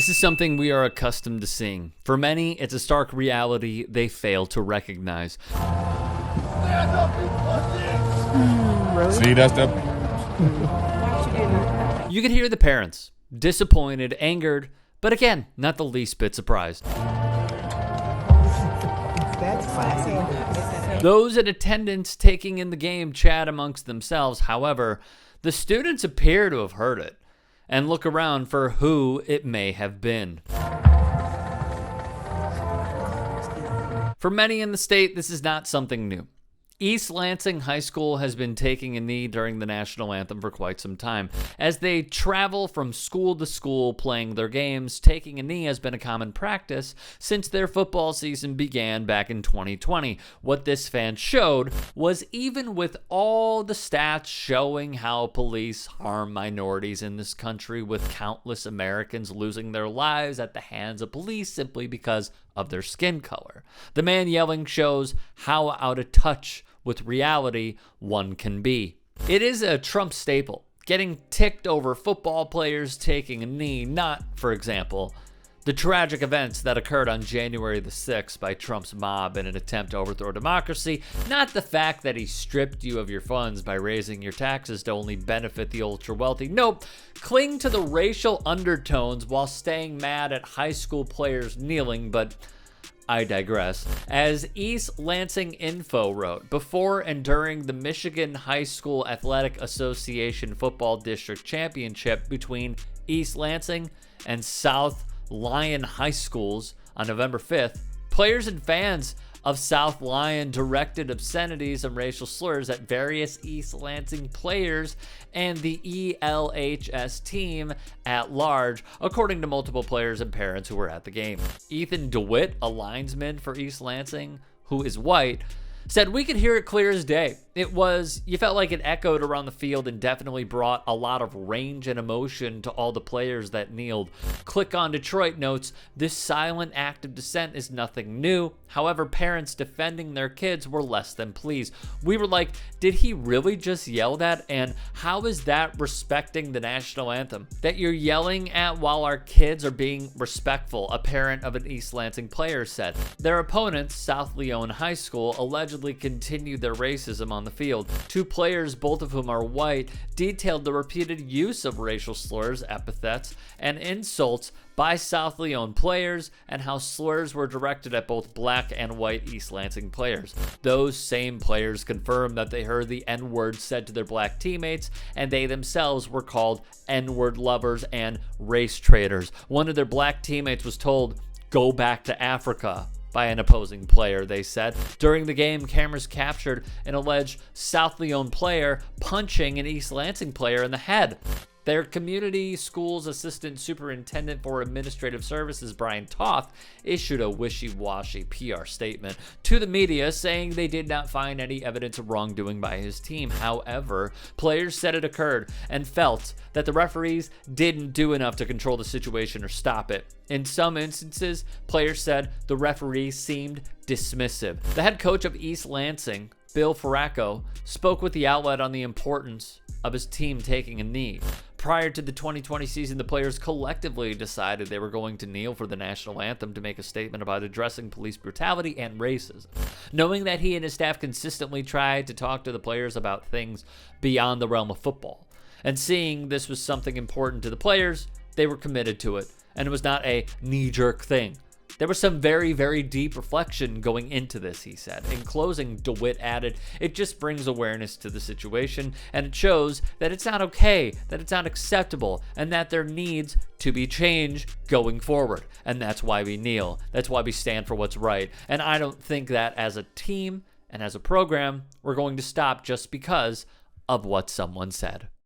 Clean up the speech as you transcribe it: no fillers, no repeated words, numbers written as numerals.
This is something we are accustomed to seeing. For many, it's a stark reality they fail to recognize. See, that's the... You can hear the parents, disappointed, angered, but again, not the least bit surprised. That's classy. Those in attendance taking in the game chat amongst themselves. However, the students appear to have heard it and look around for who it may have been. For many in the state, this is not something new. East Lansing High School has been taking a knee during the national anthem for quite some time. As they travel from school to school playing their games, taking a knee has been a common practice since their football season began back in 2020. What this fan showed was even with all the stats showing how police harm minorities in this country, with countless Americans losing their lives at the hands of police simply because of their skin color, the man yelling shows how out of touch with reality one can be. It is a Trump staple, getting ticked over football players taking a knee, not, for example, the tragic events that occurred on January the 6th by Trump's mob in an attempt to overthrow democracy, not the fact that he stripped you of your funds by raising your taxes to only benefit the ultra-wealthy. Nope, cling to the racial undertones while staying mad at high school players kneeling, but I digress. As East Lansing Info wrote, before and during the Michigan High School Athletic Association Football District Championship between East Lansing and South Lyon High Schools on November 5th, players and fans of South Lyon directed obscenities and racial slurs at various East Lansing players and the ELHS team at large, according to multiple players and parents who were at the game. Ethan DeWitt, a linesman for East Lansing, who is white, said, "We could hear it clear as day. You felt like it echoed around the field and definitely brought a lot of range and emotion to all the players that kneeled." Click on Detroit notes, "This silent act of dissent is nothing new. However, parents defending their kids were less than pleased. We were like, did he really just yell that? And how is that respecting the national anthem? That you're yelling at while our kids are being respectful," a parent of an East Lansing player said. Their opponents, South Lyon High School, allegedly continued their racism on the field. Two players, both of whom are white, detailed the repeated use of racial slurs, epithets, and insults by South Lyon players and how slurs were directed at both black and white East Lansing players. Those same players confirmed that they heard the N-word said to their black teammates, and they themselves were called N-word lovers and race traitors. One of their black teammates was told, "Go back to Africa," by an opposing player, they said. During the game, cameras captured an alleged South Lyon player punching an East Lansing player in the head. Their community schools assistant superintendent for administrative services, Brian Toth, issued a wishy-washy PR statement to the media saying they did not find any evidence of wrongdoing by his team. However, players said it occurred and felt that the referees didn't do enough to control the situation or stop it. In some instances, players said the referees seemed dismissive. The head coach of East Lansing, Bill Faracco, spoke with the outlet on the importance of his team taking a knee. Prior to the 2020 season, the players collectively decided they were going to kneel for the national anthem to make a statement about addressing police brutality and racism. Knowing that he and his staff consistently tried to talk to the players about things beyond the realm of football, and seeing this was something important to the players, they were committed to it, and it was not a knee-jerk thing. There was some very, very deep reflection going into this, he said. In closing, DeWitt added, "It just brings awareness to the situation, and it shows that it's not okay, that it's not acceptable, and that there needs to be change going forward. And that's why we kneel. That's why we stand for what's right. And I don't think that as a team and as a program, we're going to stop just because of what someone said."